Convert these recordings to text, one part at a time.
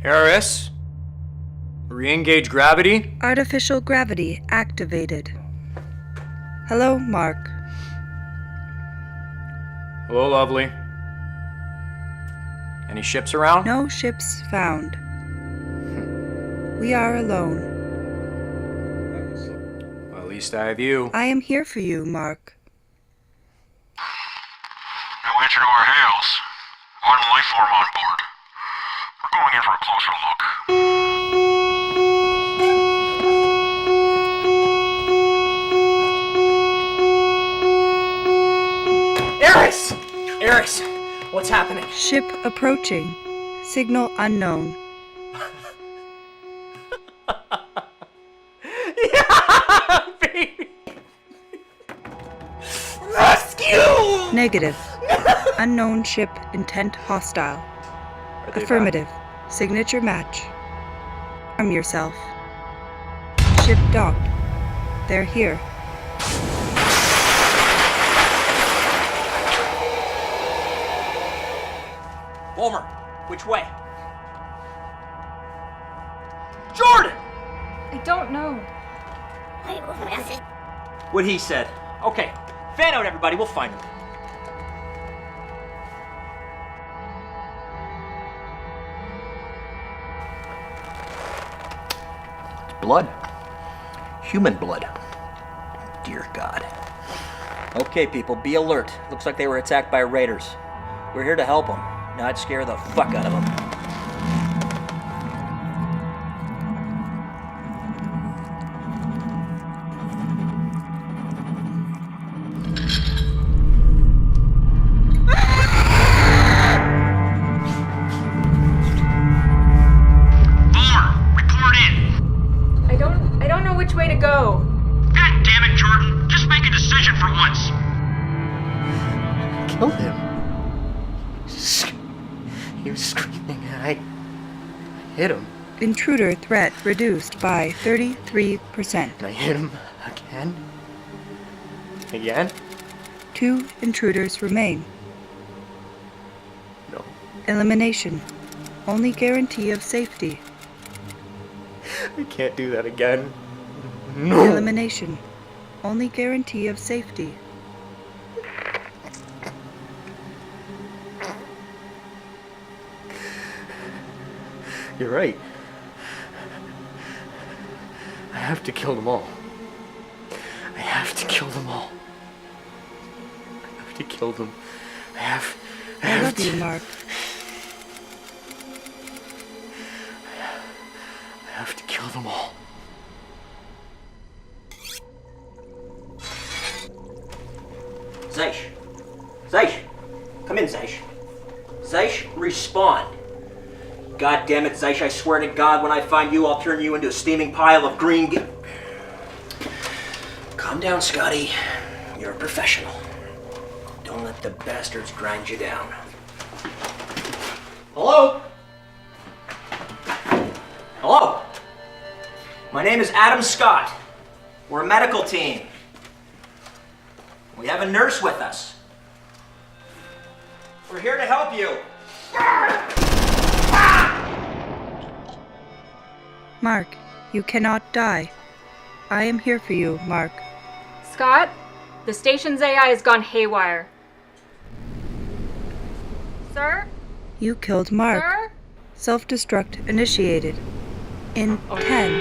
Eris, re-engage gravity. Artificial gravity activated. Hello, Mark. Hello, lovely. Any ships around? No ships found. We are alone. Well, at least I have you. I am here for you, Mark. No answer to our hails. One life form on board. We're going in for a closer look. Eris! Eris! What's happening? Ship approaching. Signal unknown. Yeah, baby! Rescue! Negative. Unknown ship intent hostile. Are they Affirmative. Signature match. Arm yourself. Ship docked. They're here. Wilmer, which way? Jordan! I don't know. What he said. Okay, fan out everybody, we'll find him. Blood. Human blood. Dear God. Okay, people, be alert. Looks like they were attacked by raiders. We're here to help them, not scare the fuck out of them. I don't know which way to go. God damn it, Jordan. Just make a decision for once. Killed him. He was screaming and I hit him. Intruder threat reduced by 33%. And I hit him again. Again? 2 intruders remain. No. Elimination. Only guarantee of safety. I can't do that again. No. Elimination. Only guarantee of safety. You're right. I have to kill them all. I have to kill them all. I have to kill them. I love you, Mark. I have to kill them all. Zeish. Zeish. Come in, Zeish. Zeish, respond. God damn it, Zeish, I swear to God, when I find you, I'll turn you into a steaming pile of green Calm down, Scotty. You're a professional. Don't let the bastards grind you down. Hello? Hello? My name is Adam Scott. We're a medical team. We have a nurse with us. We're here to help you. Mark, you cannot die. I am here for you, Mark. Scott, the station's AI has gone haywire. Sir? You killed Mark. Sir? Self-destruct initiated. In 10,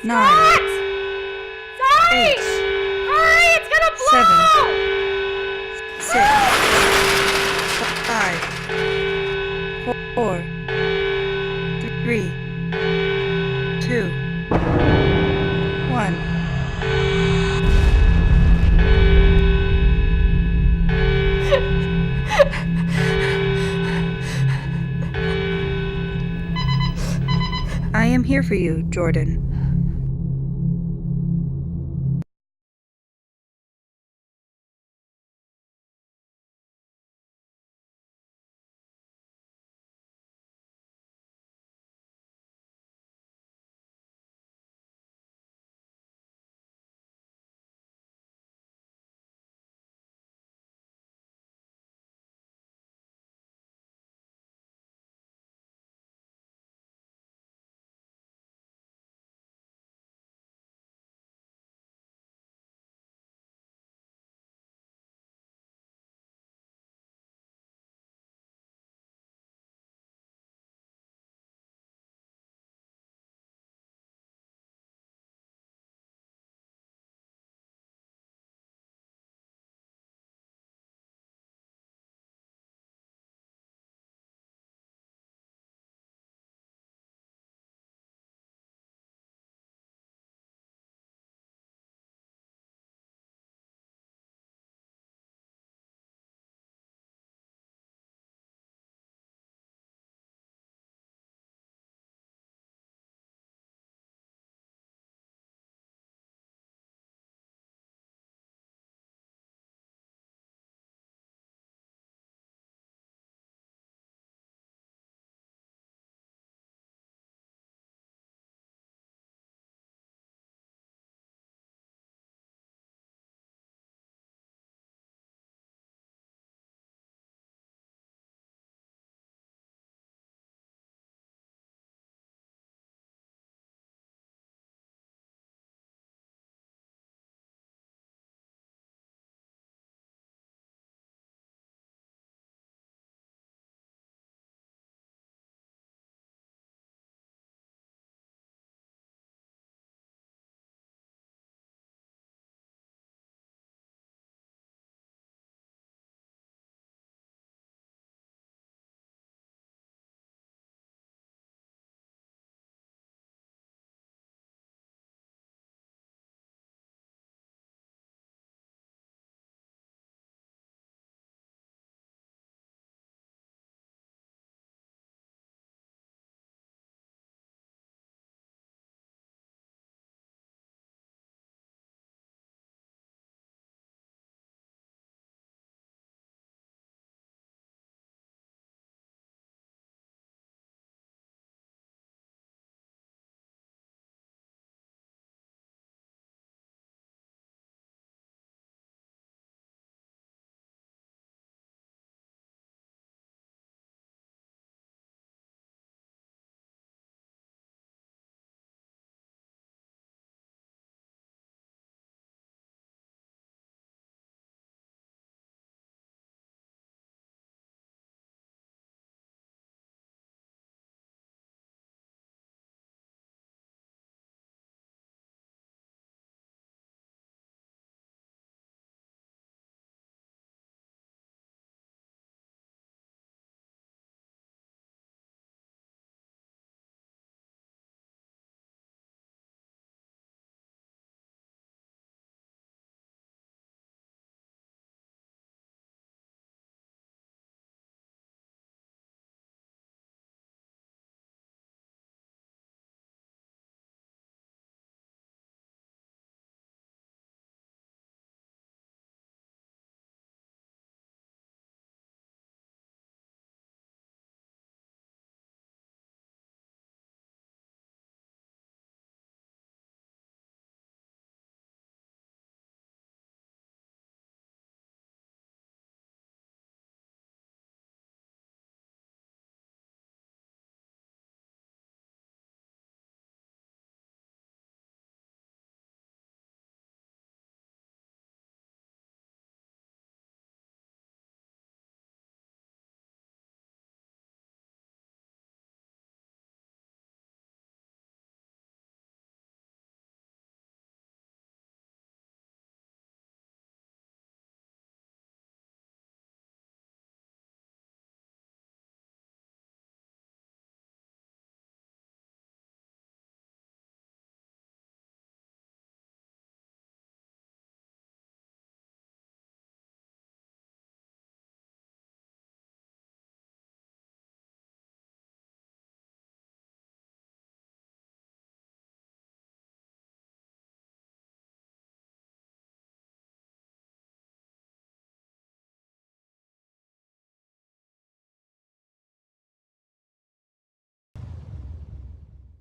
9, Scott! Sorry! 8, Hurry, it's gonna 7, blow! 6, 5, 4, 3, 2, 1. I am here for you, Jordan.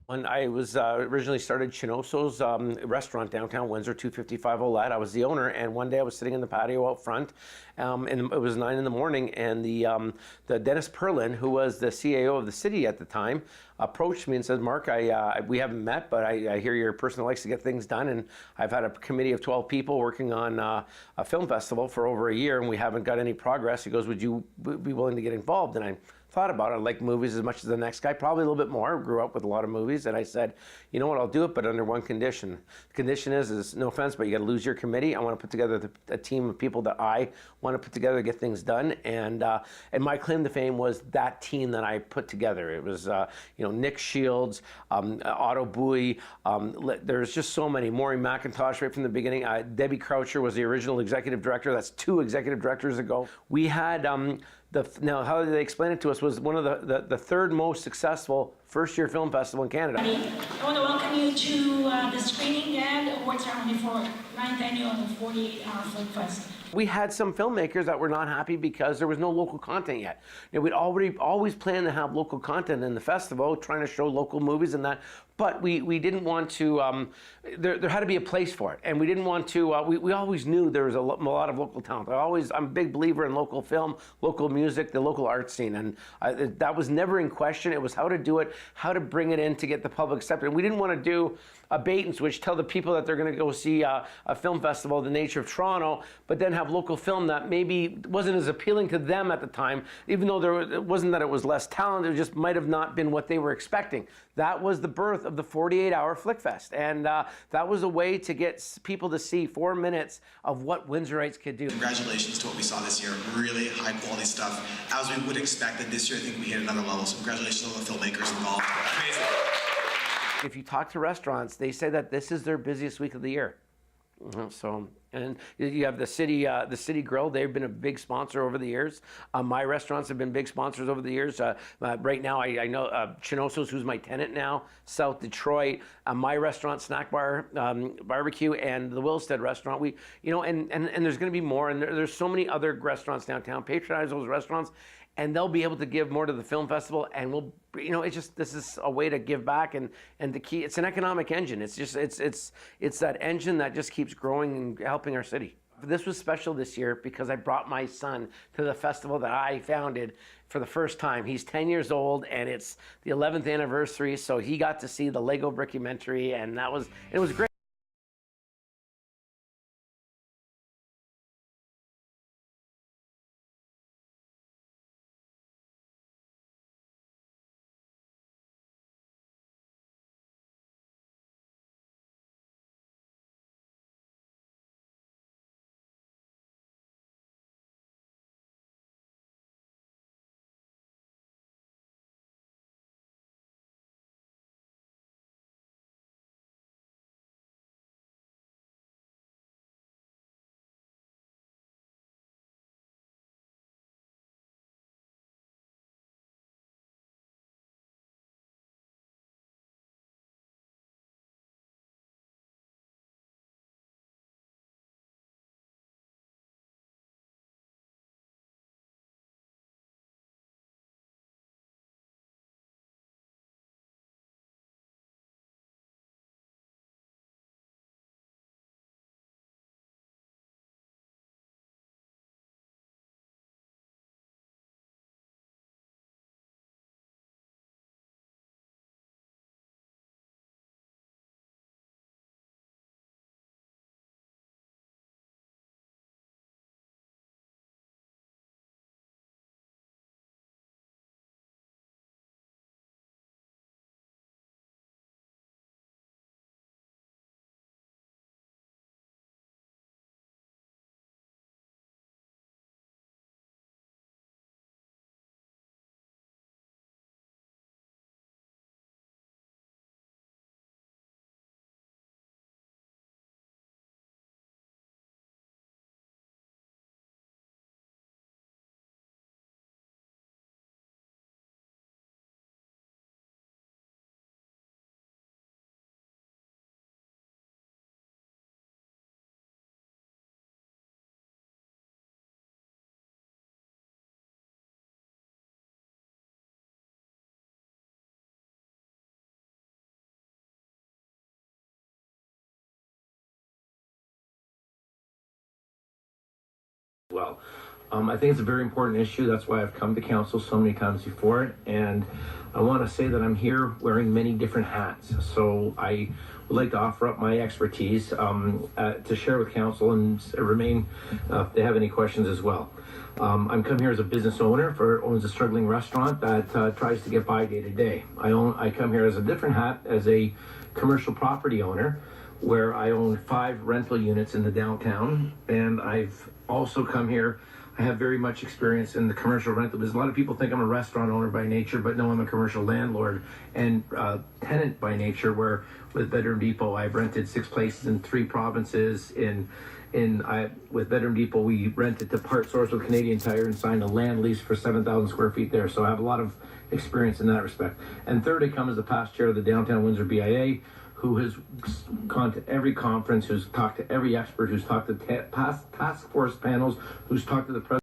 When I was originally started Chinoso's restaurant downtown Windsor, 255 Olette, I was the owner, and one day I was sitting in the patio out front, and it was 9 in the morning, and the Dennis Perlin, who was the CAO of the city at the time, approached me and said, "Mark, we haven't met, but I hear you're a person that likes to get things done, and I've had a committee of 12 people working on a film festival for over a year, and we haven't got any progress." He goes, "Would you be willing to get involved?" And I thought about it. I like movies as much as the next guy, probably a little bit more. Grew up with a lot of movies, and I said, "You know what? I'll do it, but under one condition. The condition is no offense, but you got to lose your committee. I want to put together a team of people that I want to put together to get things done." And my claim to fame was that team that I put together. It was Nick Shields, Otto Bowie. There's just so many. Maury McIntosh right from the beginning. Debbie Croucher was the original executive director. That's 2 executive directors ago. We had now, how they explained it to us was one of the third most successful first-year film festival in Canada. I want to welcome you to the screening and award ceremony for 9th annual 48-hour Flickfest. We had some filmmakers that were not happy because there was no local content yet. We'd always planned to have local content in the festival, trying to show local movies and that, but we didn't want to, there had to be a place for it. And we didn't want to, we always knew there was a lot of local talent. I'm a big believer in local film, local music, the local art scene. And that was never in question. It was how to do it, how to bring it in to get the public accepted. And we didn't want to do a bait and switch, tell the people that they're going to go see a film festival, The Nature of Toronto, but then have local film that maybe wasn't as appealing to them at the time, even though it wasn't that it was less talented, it just might have not been what they were expecting. That was the birth of the 48-hour Flickfest, and that was a way to get people to see 4 minutes of what Windsorites could do. Congratulations to what we saw this year. Really high quality stuff, as we would expect. That this year, I think we hit another level. So congratulations to all the filmmakers involved. Amazing. If you talk to restaurants, they say that this is their busiest week of the year. So, and you have the City Grill. They've been a big sponsor over the years. My restaurants have been big sponsors over the years. Right now, I know Chinoso's, who's my tenant now, South Detroit. My restaurant, Snack Bar Barbecue, and the Wilstead restaurant. And there's going to be more. And there's so many other restaurants downtown. Patronize those restaurants, and they'll be able to give more to the film festival. And we'll, this is a way to give back, and the key. It's an economic engine. It's that engine that just keeps growing and helping our city. This was special this year because I brought my son to the festival that I founded for the first time. He's 10 years old, and it's the 11th anniversary, so he got to see the Lego Brickumentary, and it was great. well. I think it's a very important issue. That's why I've come to council so many times before it. And I want to say that I'm here wearing many different hats. So I would like to offer up my expertise to share with council and remain if they have any questions as well. I'm come here as a business owner owns a struggling restaurant that tries to get by day to day. I come here as a different hat as a commercial property owner, where I own 5 rental units in the downtown, and I've also come here. I have very much experience in the commercial rental business. A lot of people think I'm a restaurant owner by nature, but no, I'm a commercial landlord and tenant by nature, where with Bedroom Depot, I've rented 6 places in 3 provinces. With Bedroom Depot, we rented to Part Source with Canadian Tire and signed a land lease for 7,000 square feet there. So I have a lot of experience in that respect. And third, I come as the past chair of the Downtown Windsor BIA, who has gone to every conference, who's talked to every expert, who's talked to task force panels, who's talked to the president.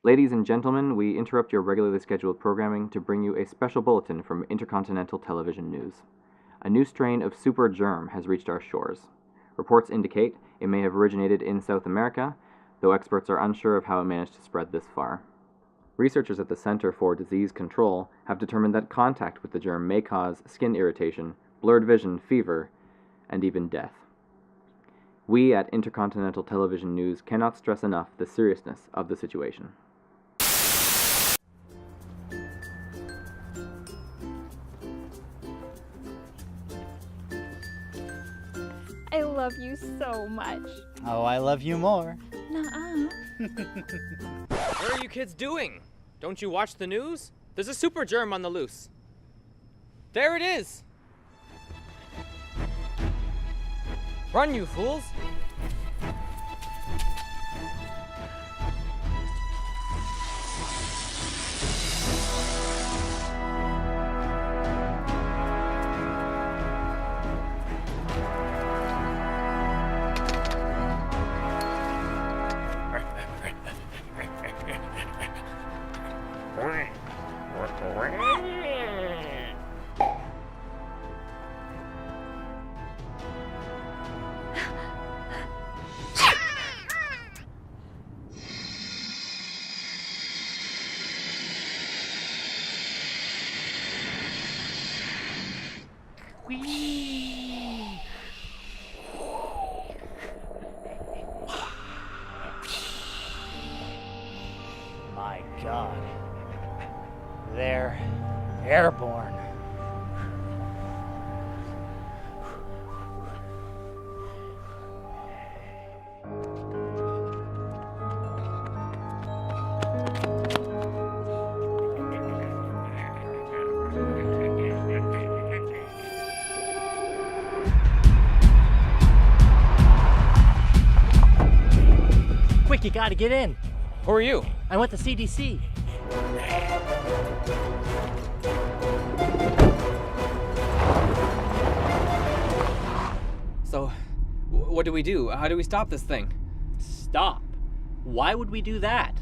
Ladies and gentlemen, we interrupt your regularly scheduled programming to bring you a special bulletin from Intercontinental Television News. A new strain of super germ has reached our shores. Reports indicate it may have originated in South America, though experts are unsure of how it managed to spread this far. Researchers at the Center for Disease Control have determined that contact with the germ may cause skin irritation, blurred vision, fever, and even death. We at Intercontinental Television News cannot stress enough the seriousness of the situation. I love you so much. Oh, I love you more. Nuh-uh. What are you kids doing? Don't you watch the news? There's a super germ on the loose. There it is! Run, you fools! Airborne. Quick, you gotta get in. Who are you? I went to CDC. So, what do we do? How do we stop this thing? Stop? Why would we do that?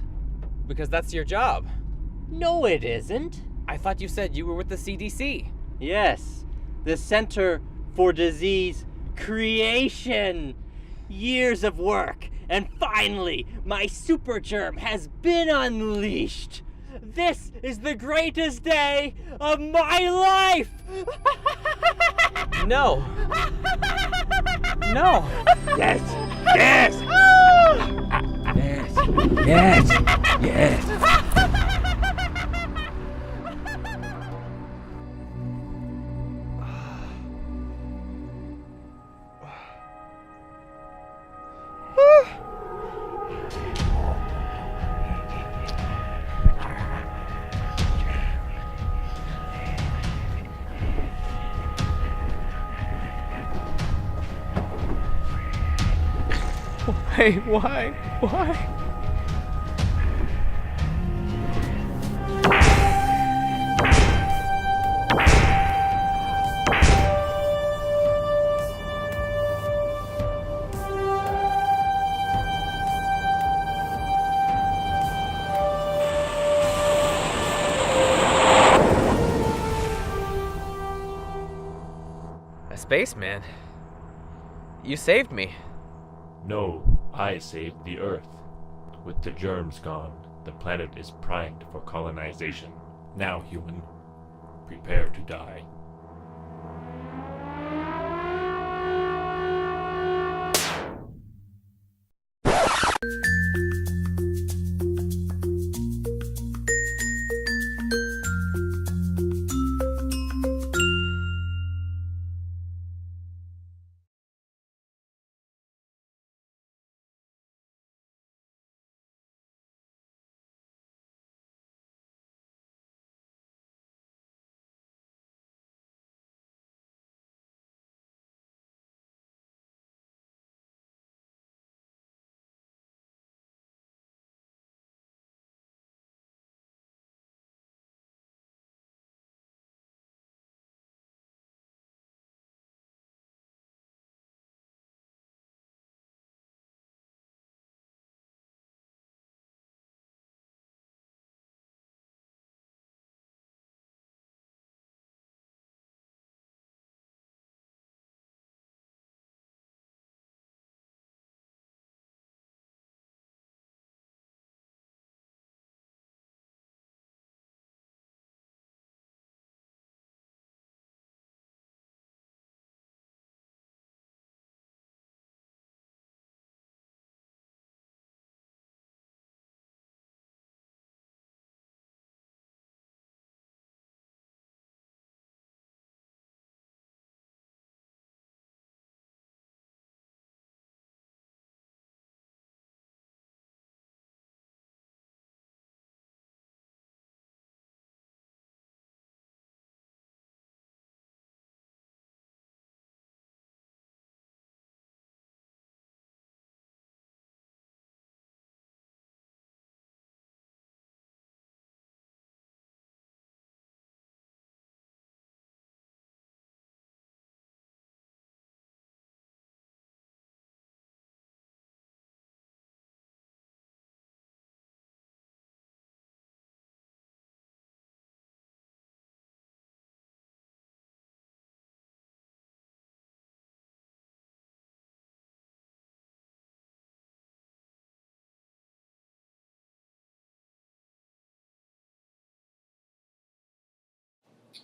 Because that's your job. No, it isn't. I thought you said you were with the CDC. Yes, the Center for Disease Creation. Years of work, and finally, my super germ has been unleashed. This is the greatest day of my life! No. No. Yes! Yes! Yes! Yes! Yes! Why? A spaceman? You saved me. No, I saved the Earth. With the germs gone, the planet is primed for colonization. Now, human, prepare to die.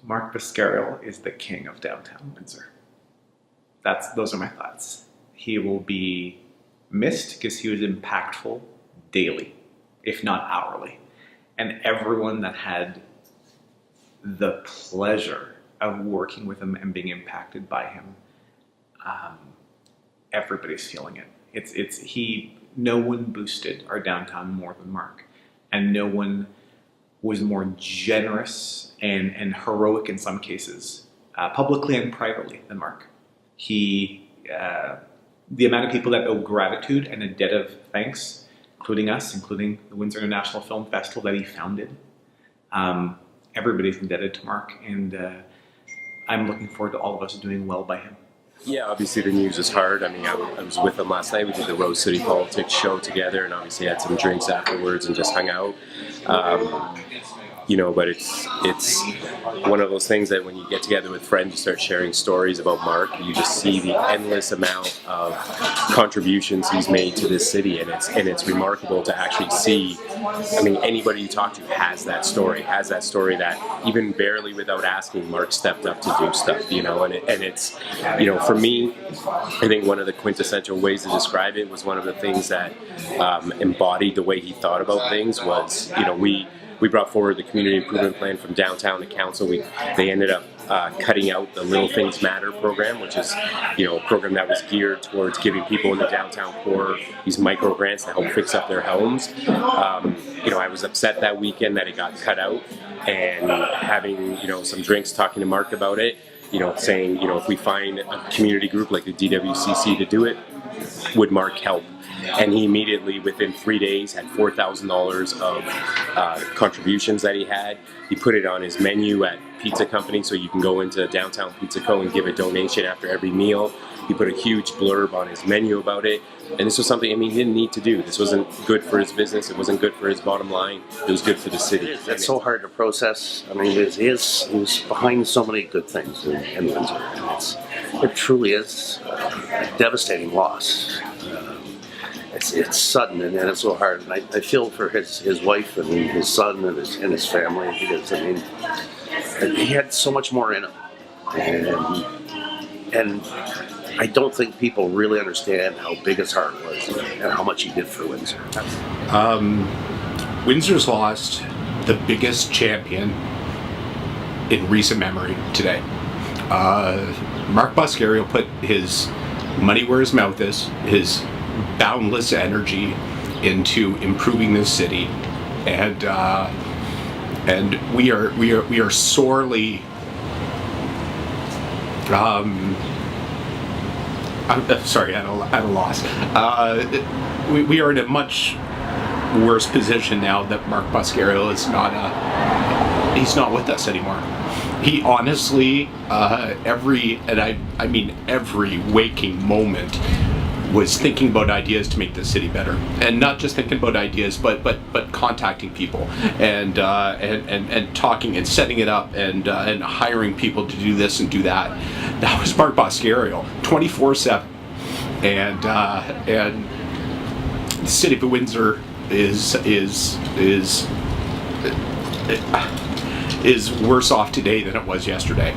Mark Boscariol is the king of downtown Windsor. Those are my thoughts. He will be missed because he was impactful daily, if not hourly. And everyone that had the pleasure of working with him and being impacted by him, everybody's feeling it. No one boosted our downtown more than Mark, and no one was more generous and heroic in some cases, publicly and privately, than Mark. The amount of people that owe gratitude and a debt of thanks, including us, including the Windsor International Film Festival that he founded, everybody's indebted to Mark, and I'm looking forward to all of us doing well by him. Yeah, obviously the news is hard. I mean, I was with him last night. We did the Rose City Politics show together, and obviously had some drinks afterwards and just hung out. But it's one of those things that when you get together with friends, you start sharing stories about Mark. You just see the endless amount of contributions he's made to this city, and it's remarkable to actually see. I mean, anybody you talk to has that story that even barely without asking, Mark stepped up to do stuff. And it's for me, I think one of the quintessential ways to describe it was one of the things that embodied the way he thought about things was, we brought forward the community improvement plan from downtown to council. They ended up cutting out the Little Things Matter program, which is a program that was geared towards giving people in the downtown core these micro grants to help fix up their homes. I was upset that weekend that it got cut out, and having some drinks, talking to Mark about it, saying if we find a community group like the DWCC to do it, would Mark help? And he immediately, within 3 days, had $4,000 of contributions that he had. He put it on his menu at Pizza Company, so you can go into Downtown Pizza Co. and give a donation after every meal. He put a huge blurb on his menu about it. And this was something, he didn't need to do. This wasn't good for his business. It wasn't good for his bottom line. It was good for the city. It's so hard to process. I mean, he was behind so many good things in Windsor. And it truly is a devastating loss. It's sudden, and it's so hard. And I feel for his wife and his son and his family, because I mean, he had so much more in him, and I don't think people really understand how big his heart was and how much he did for Windsor. Windsor's lost the biggest champion in recent memory today. Mark Boscariol put his money where his mouth is, his boundless energy into improving this city, and we are sorely I'm sorry, at a loss. We are in a much worse position now that Mark Boscariol is he's not with us anymore. He honestly, every waking moment was thinking about ideas to make the city better, and not just thinking about ideas, but contacting people and talking and setting it up and hiring people to do this and do that. That was Mark Boscariol, 24/7, and the city of Windsor is worse off today than it was yesterday.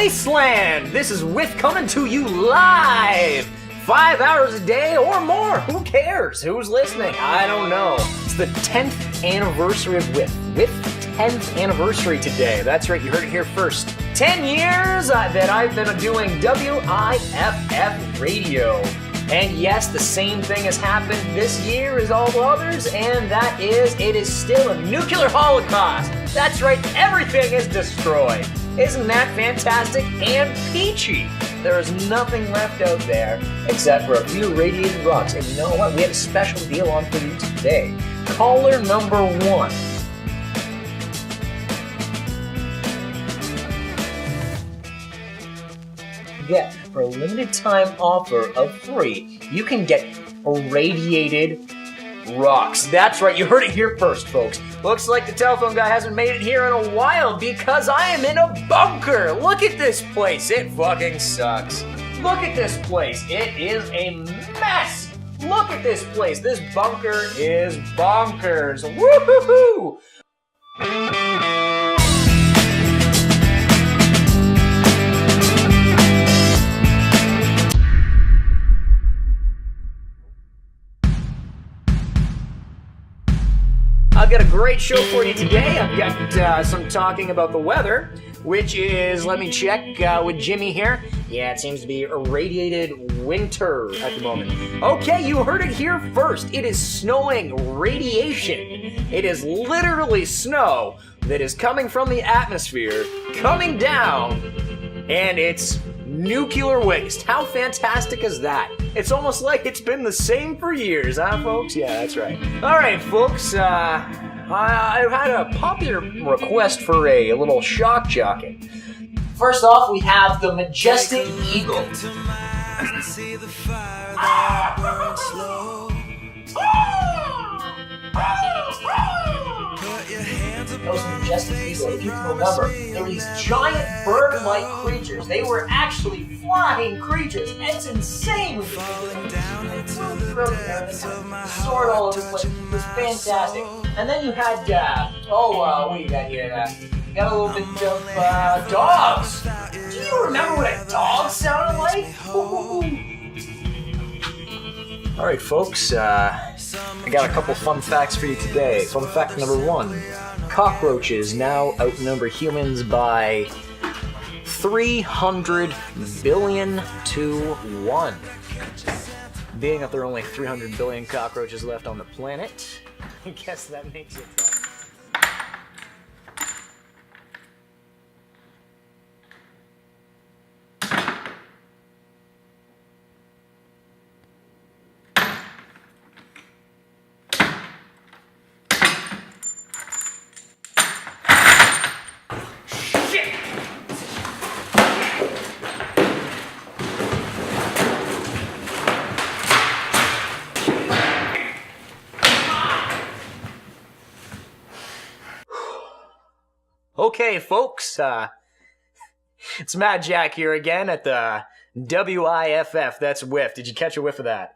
Iceland. This is Whiff coming to you live. 5 hours a day or more. Who cares? Who's listening? I don't know. It's the 10th anniversary of Whiff. Whiff 10th anniversary today. That's right, you heard it here first. 10 years that I've been doing WIFF radio. And yes, the same thing has happened this year as all others, and that is, it is still a nuclear holocaust. That's right, everything is destroyed. Isn't that fantastic and peachy? There is nothing left out there except for a few radiated rocks. And you know what? We have a special deal on for you today. Caller number 1. Get for a limited time offer of free, you can get irradiated rocks. That's right, you heard it here first, folks. Looks like the telephone guy hasn't made it here in a while because I am in a bunker. Look at this place, it fucking sucks. Look at this place, it is a mess. Look at this place, this bunker is bonkers. Woo-hoo-hoo! I've got a great show for you today. I've got some talking about the weather, which is, let me check with Jimmy here. Yeah, it seems to be irradiated winter at the moment. Okay, you heard it here first. It is snowing radiation. It is literally snow that is coming from the atmosphere, coming down, and it's nuclear waste. How fantastic is that? It's almost like it's been the same for years, huh, folks? Yeah, that's right. All right, folks, I've had a popular request for a little shock jockey. First off, we have the Majestic Eagle. Those Majestic Eagle, if you can remember, they were these giant bird-like creatures. They were actually flying creatures. It's insane when you think about it. They flew through the air, they soared all over the place. It was fantastic. And then you had, what do you got here? You got a little bit of dogs. Do you remember what a dog sounded like? All right, folks, I got a couple fun facts for you today. Fun fact number 1. Cockroaches now outnumber humans by 300 billion to 1. Being that there are only 300 billion cockroaches left on the planet, I guess that makes it tough. Okay, folks, it's Mad Jack here again at the WIFF. That's whiff. Did you catch a whiff of that?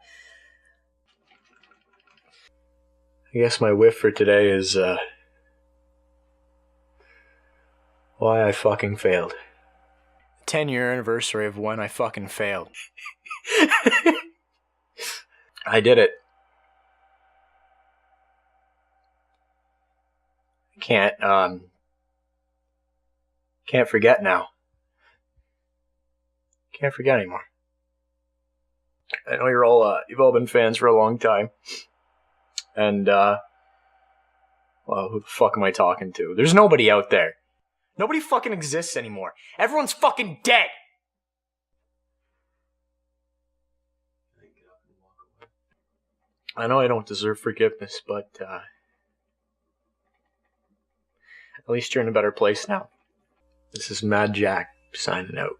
I guess my whiff for today is, why I fucking failed. 10-year anniversary of when I fucking failed. I did it. Can't forget now. Can't forget anymore. I know you've all been fans for a long time. And, well, who the fuck am I talking to? There's nobody out there. Nobody fucking exists anymore. Everyone's fucking dead! I know I don't deserve forgiveness, but, at least you're in a better place now. This is Mad Jack signing out.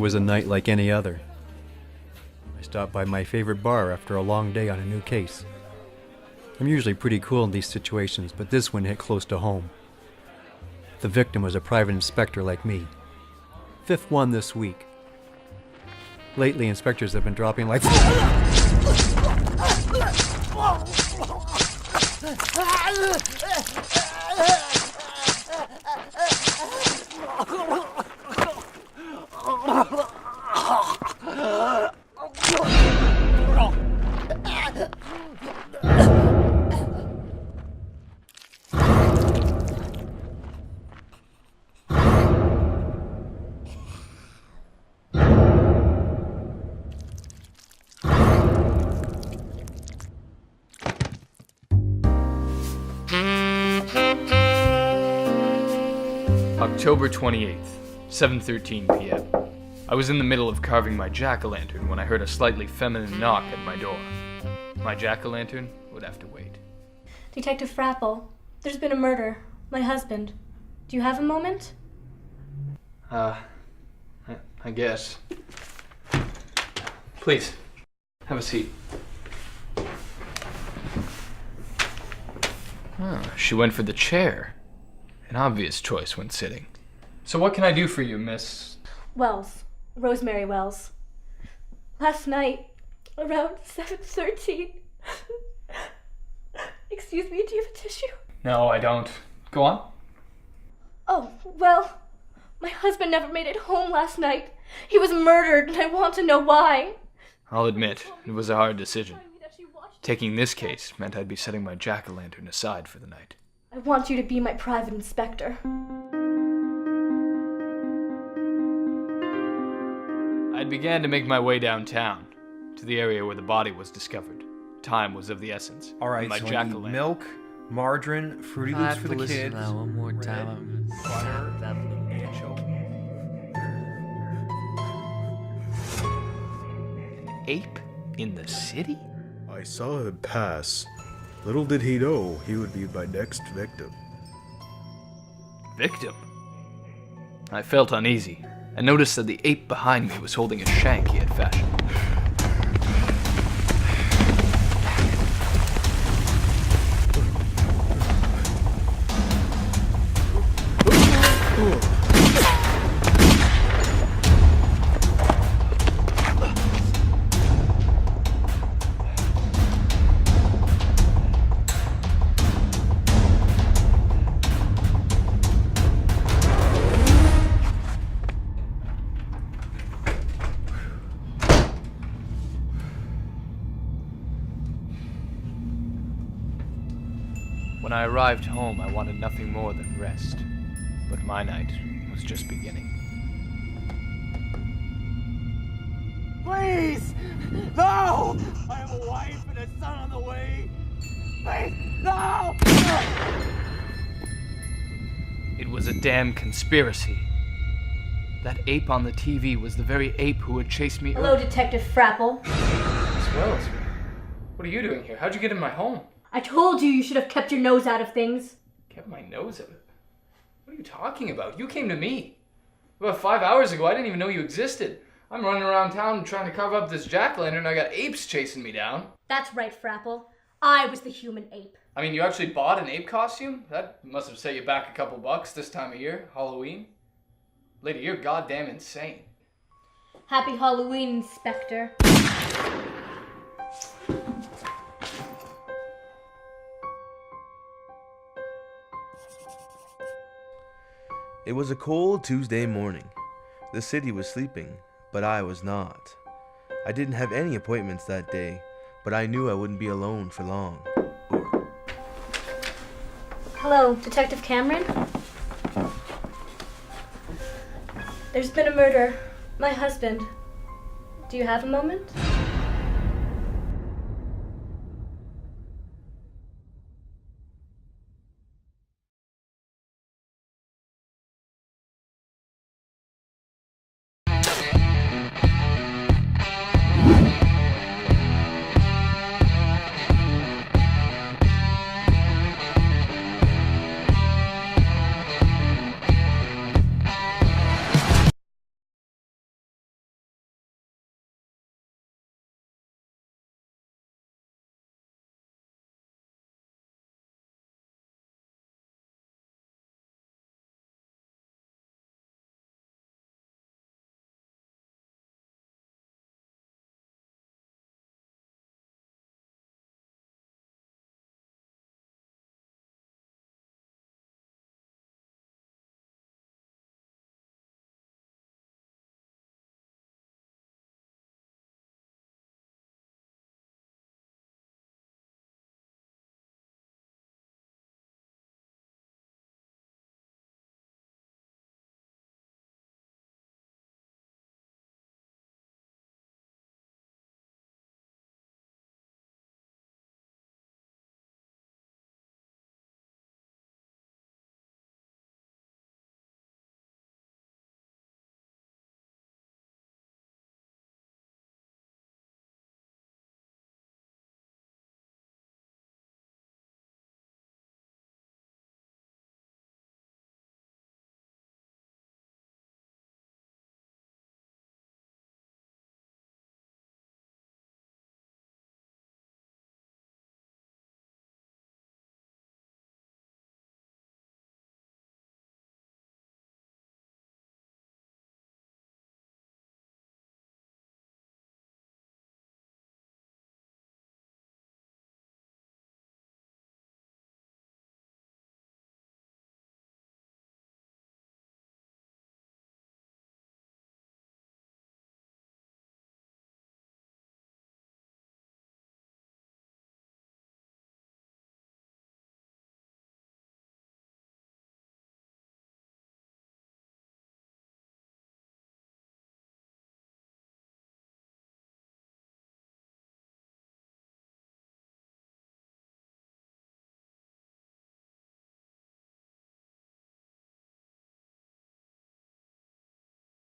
was a night like any other. I stopped by my favorite bar after a long day on a new case. I'm usually pretty cool in these situations, but this one hit close to home. The victim was a private inspector like me. Fifth one this week. Lately, inspectors have been dropping like... October 28th, 7:13 p.m. I was in the middle of carving my jack-o'-lantern when I heard a slightly feminine knock at my door. My jack-o'-lantern would have to wait. Detective Frapple, there's been a murder. My husband. Do you have a moment? I guess. Please, have a seat. She went for the chair. An obvious choice when sitting. So what can I do for you, Miss... Wells. Rosemary Wells. Last night, around 7:13. Excuse me, do you have a tissue? No, I don't. Go on. Oh, well, my husband never made it home last night. He was murdered, and I want to know why. I'll admit, it was a hard decision. Taking this case meant I'd be setting my jack-o'-lantern aside for the night. I want you to be my private inspector. I began to make my way downtown, to the area where the body was discovered. Time was of the essence. All right, and my so I need jack-o'-lantern. milk, margarine, Fruity Loops for the kids. One more time. An ape in the city? I saw him pass. Little did he know he would be my next victim. Victim? I felt uneasy, and noticed that the ape behind me was holding a shank he had fashioned. When I arrived home, I wanted nothing more than rest. But my night was just beginning. Please! No! I have a wife and a son on the way! Please! No! It was a damn conspiracy. That ape on the TV was the very ape who had chased me. Hello, Detective Frapple. Miss Wells, what are you doing here? How'd you get in my home? I told you should have kept your nose out of things. Kept my nose out of it? What are you talking about? You came to me. About 5 hours ago, I didn't even know you existed. I'm running around town trying to carve up this jack-o'-lantern and I got apes chasing me down. That's right, Frapple. I was the human ape. I mean, you actually bought an ape costume? That must have set you back a couple bucks this time of year, Halloween. Lady, you're goddamn insane. Happy Halloween, Inspector. It was a cold Tuesday morning. The city was sleeping, but I was not. I didn't have any appointments that day, but I knew I wouldn't be alone for long. Hello, Detective Cameron? There's been a murder. My husband. Do you have a moment?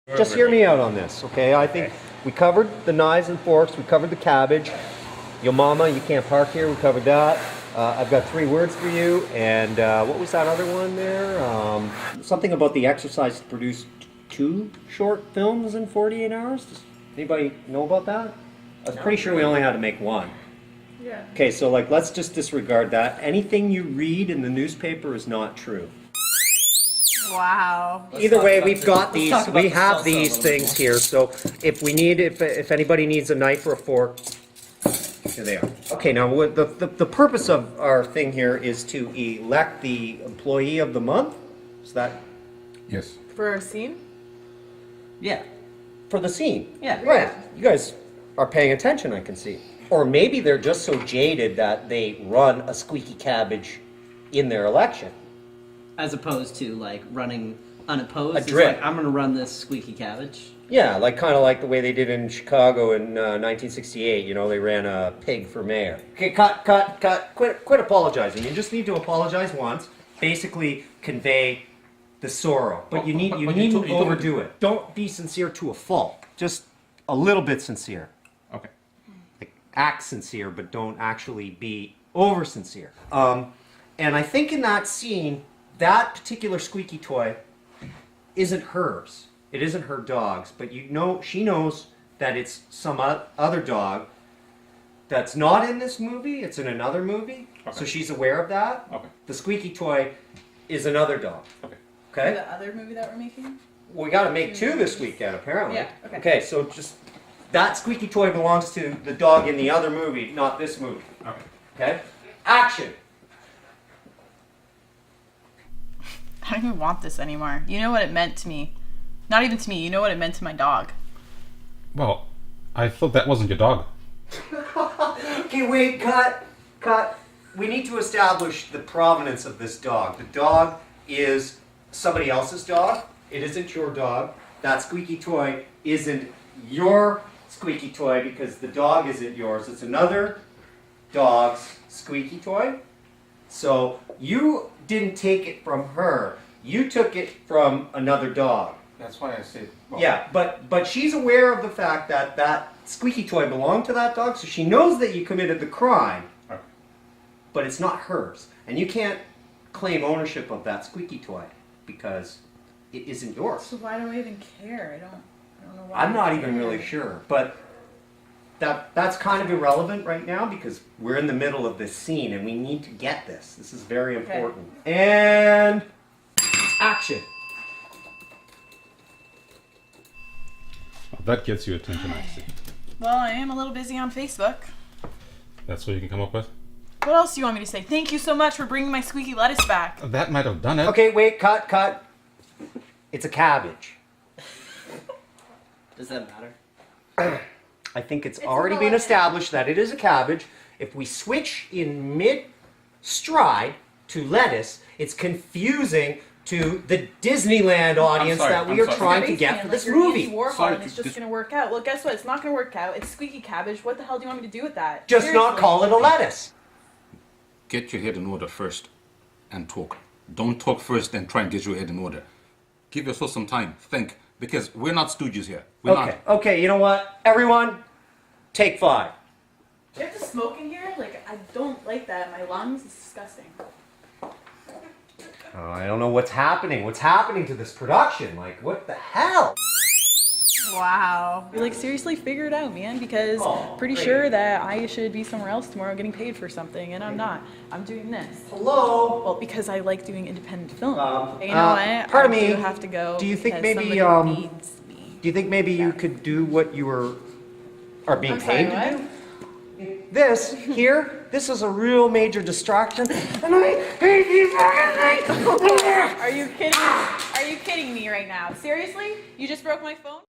Just hear me out on this, okay? I think we covered the knives and forks, we covered the cabbage. Yo mama, you can't park here, we covered that. I've got 3 words for you, and what was that other one there? Something about the exercise to produce 2 short films in 48 hours? Does anybody know about that? I was pretty sure we only had to make 1. Yeah. Okay, so like, let's just disregard that. Anything you read in the newspaper is not true. Wow. Either way, we've got these, we have these things here, so if we need, if anybody needs a knife or a fork, here they are. Okay, now the purpose of our thing here is to elect the employee of the month. Is that? Yes. For a scene? Yeah. For the scene. Yeah. Right. You guys are paying attention, I can see. Or maybe they're just so jaded that they run a squeaky cabbage in their election. As opposed to like running unopposed. A It's drip. like, I'm going to run this squeaky cabbage. Yeah, like kind of like the way they did in Chicago in 1968. You know, they ran a pig for mayor. Okay, cut. Quit apologizing. You just need to apologize once. Basically, convey the sorrow. But you needn't overdo it. Don't be sincere to a fault. Just a little bit sincere. Okay. Like, act sincere, but don't actually be over sincere. And I think in that scene, that particular squeaky toy isn't hers. It isn't her dog's, but you know, she knows that it's some other dog that's not in this movie. It's in another movie, so she's aware of that. Okay. The squeaky toy is another dog. Okay. Okay. The other movie that we're making? We got to make 2 this weekend, apparently. Yeah, okay. Okay, so just that squeaky toy belongs to the dog in the other movie, not this movie. Okay. Okay. Action. I don't even want this anymore. You know what it meant to me. Not even to me, you know what it meant to my dog. Well, I thought that wasn't your dog. Okay, wait, cut. We need to establish the provenance of this dog. The dog is somebody else's dog. It isn't your dog. That squeaky toy isn't your squeaky toy because the dog isn't yours. It's another dog's squeaky toy. So you didn't take it from her. You took it from another dog. That's why I said. Well, Yeah, but she's aware of the fact that that squeaky toy belonged to that dog, so she knows that you committed the crime, Okay. but it's not hers. And you can't claim ownership of that squeaky toy because it isn't yours. So why do I even care? I don't know why. I'm not I even care. really sure, but that's kind of irrelevant right now because we're in the middle of this scene and we need to get this. This is very Okay. important. And action. Well, that gets you attention, I see. Well, I am a little busy on Facebook. That's what you can come up with? What else do you want me to say? Thank you so much for bringing my squeaky lettuce back. That might have done it. Okay, wait, cut. It's a cabbage. Does that matter? I think it's already been established that it is a cabbage. If we switch in mid-stride to lettuce, it's confusing to the Disneyland audience that we are trying to get for this movie. Warhol, and it's just gonna work out. Well, guess what? It's not gonna work out. It's squeaky cabbage. What the hell do you want me to do with that? Just not Seriously. call it a lettuce. Get your head in order first and talk. Don't talk first and try and get your head in order. Give yourself some time. Think. Because we're not stooges here. We're not. Okay, you know what? Everyone, take 5. Do you have to smoke in here? Like, I don't like that. My lungs, it's disgusting. Oh, I don't know what's happening. What's happening to this production? Like, what the hell? Wow. Like, seriously, figure it out, man, because pretty sure that I should be somewhere else tomorrow getting paid for something, and I'm not. I'm doing this. Hello? Well, because I like doing independent film. And you know what? Pardon I me. do have to go. Do you think because maybe somebody needs me. do you think maybe you could do what you are being I'm sorry, paid to what? do? This here, this is a real major distraction, and I hate you fucking thing. Are you kidding? Are you kidding me right now? Seriously? You just broke my phone?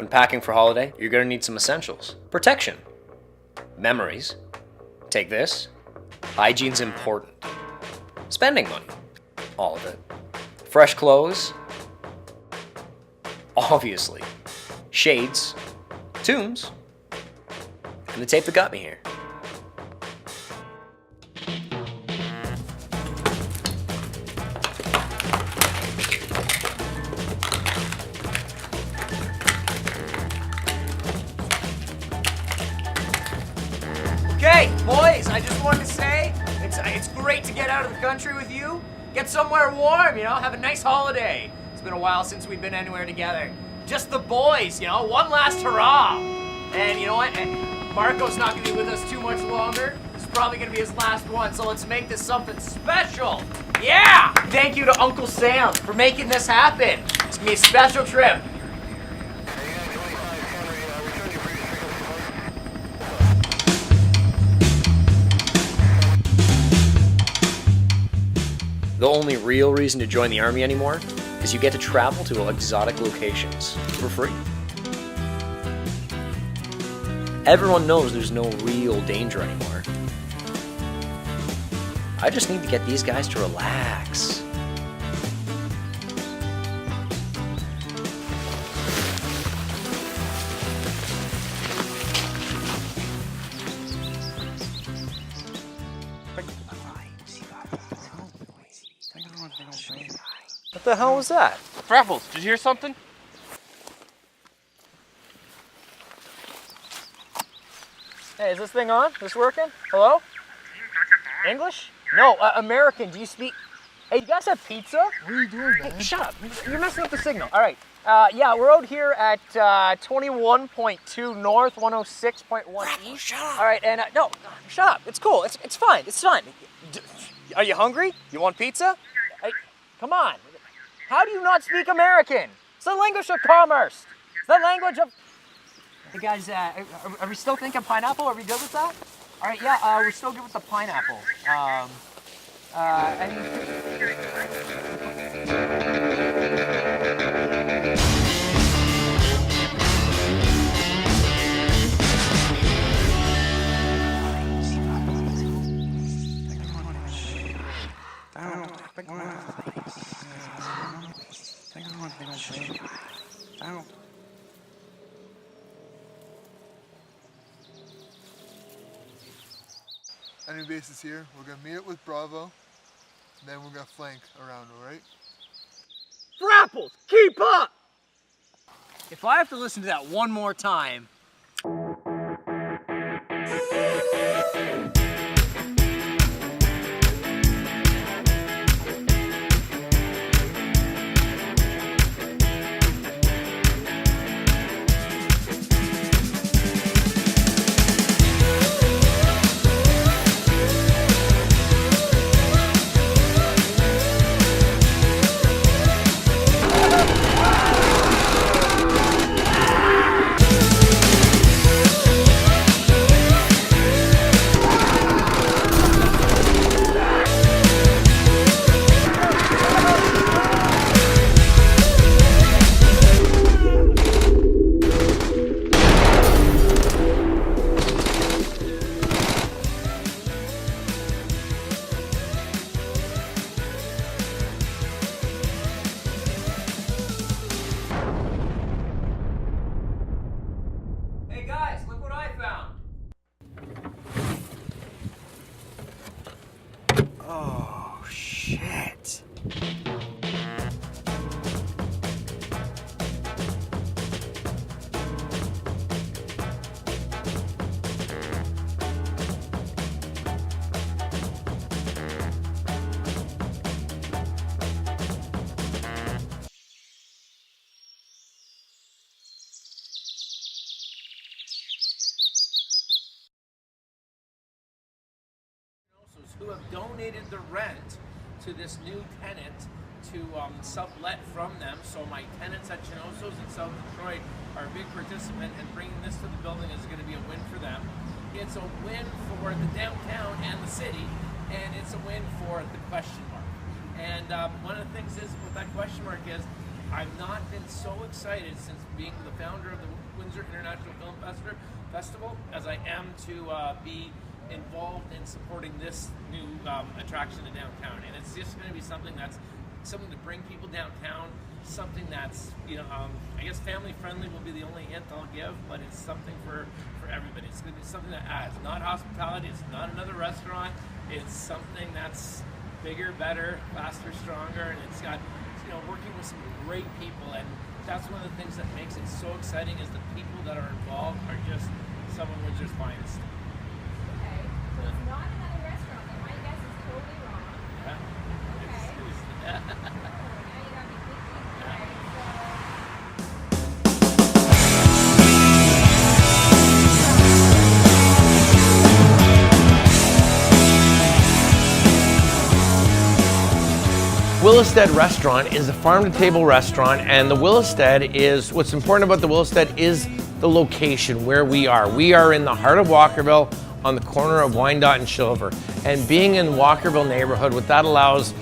packing for holiday, you're gonna need some essentials. Protection. Memories. Take this. Hygiene's important. Spending money. All of it. Fresh clothes. Obviously. Shades. Tunes. And the tape that got me here. Okay, boys, I just wanted to say, it's great to get out of the country with you. Get somewhere warm, have a nice holiday. It's been a while since we've been anywhere together. Just the boys, one last hurrah. And you know what? Marco's not gonna be with us too much longer. This is probably gonna be his last one, so let's make this something special. Yeah! Thank you to Uncle Sam for making this happen. It's gonna be a special trip. The only real reason to join the army anymore is you get to travel to exotic locations for free. Everyone knows there's no real danger anymore. I just need to get these guys to relax. What the hell was that? Frapples, did you hear something? Hey, is this thing on? This working? Hello? English? No, American. Do you speak? Hey, you guys have pizza? What are you doing, man? Hey, shut up. You're messing up the signal. All right. Yeah, we're out here at 21.2 north, 106.1 east. Shut up. All right, and no, shut up. It's cool. It's fine. It's fine. Are you hungry? You want pizza? Hey, come on. How do you not speak American? It's the language of commerce. It's the language of... Hey guys, are we still thinking pineapple? Are we good with that? All right, yeah, we're still good with the pineapple. Enemy base is here. We're gonna meet it with Bravo, and then we're gonna flank around, alright? Frapples, keep up! If I have to listen to that one more time... Hey guys, look what I found! Oh, shit. Who have donated the rent to this new tenant to sublet from them. So my tenants at Chinoso's in South Detroit are a big participant, and bringing this to the building is going to be a win for them. It's a win for the downtown and the city, and it's a win for the question mark. And one of the things is with that question mark is I've not been so excited since being the founder of the Windsor International Film Festival as I am to be involved in supporting this new attraction in downtown. And it's just going to be something to bring people downtown, something that's, I guess family friendly will be the only hint I'll give, but it's something for everybody. It's going to be something that adds, not hospitality, it's not another restaurant, it's something that's bigger, better, faster, stronger, and it's got, working with some great people, and that's one of the things that makes it so exciting is the people that are involved are just some of Windsor's finest. Okay, so it's not another restaurant, then my guess is totally wrong. Yeah. Okay. Willestead Restaurant is a farm-to-table restaurant, and the Willestead is, what's important about the Willestead is the location where we are. We are in the heart of Walkerville on the corner of Wyandotte and Silver. And being in Walkerville neighborhood, what that allows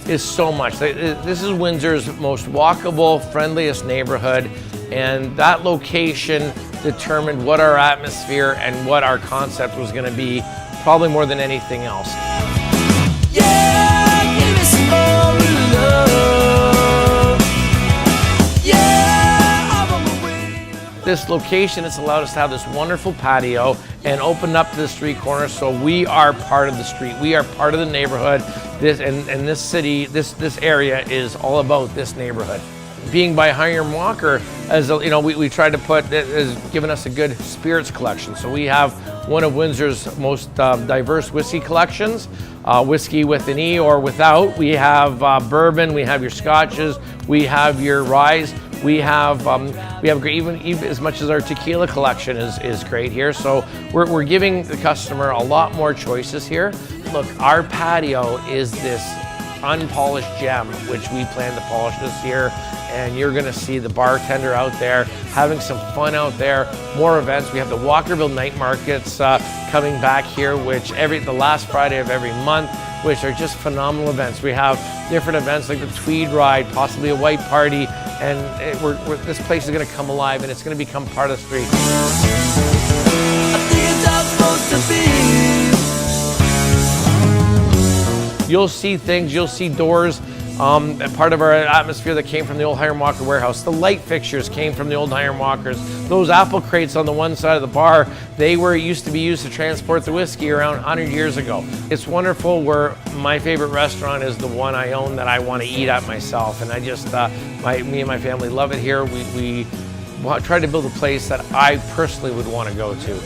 is so much. This is Windsor's most walkable, friendliest neighborhood, and that location determined what our atmosphere and what our concept was going to be, probably more than anything else. This location has allowed us to have this wonderful patio and open up to the street corner, so we are part of the street. We are part of the neighborhood. This city, this area is all about this neighborhood. Being by Hiram Walker, as we tried to put, has given us a good spirits collection. So we have one of Windsor's most diverse whiskey collections, whiskey with an E or without. We have bourbon, we have your scotches, we have your ryes. We have great, even as much as our tequila collection is great here. So we're giving the customer a lot more choices here. Look, our patio is this unpolished gem, which we plan to polish this year. And you're gonna see the bartender out there having some fun out there, more events. We have the Walkerville night markets coming back here, which the last Friday of every month, which are just phenomenal events. We have different events like the Tweed Ride, possibly a white party, and this place is gonna come alive and it's gonna become part of the street. You'll see things, you'll see doors, part of our atmosphere that came from the old Hiram Walker warehouse. The light fixtures came from the old Hiram Walkers. Those apple crates on the one side of the bar, used to be used to transport the whiskey around 100 years ago. It's wonderful where my favorite restaurant is the one I own that I want to eat at myself. And I just, me and my family love it here. We tried to build a place that I personally would want to go to.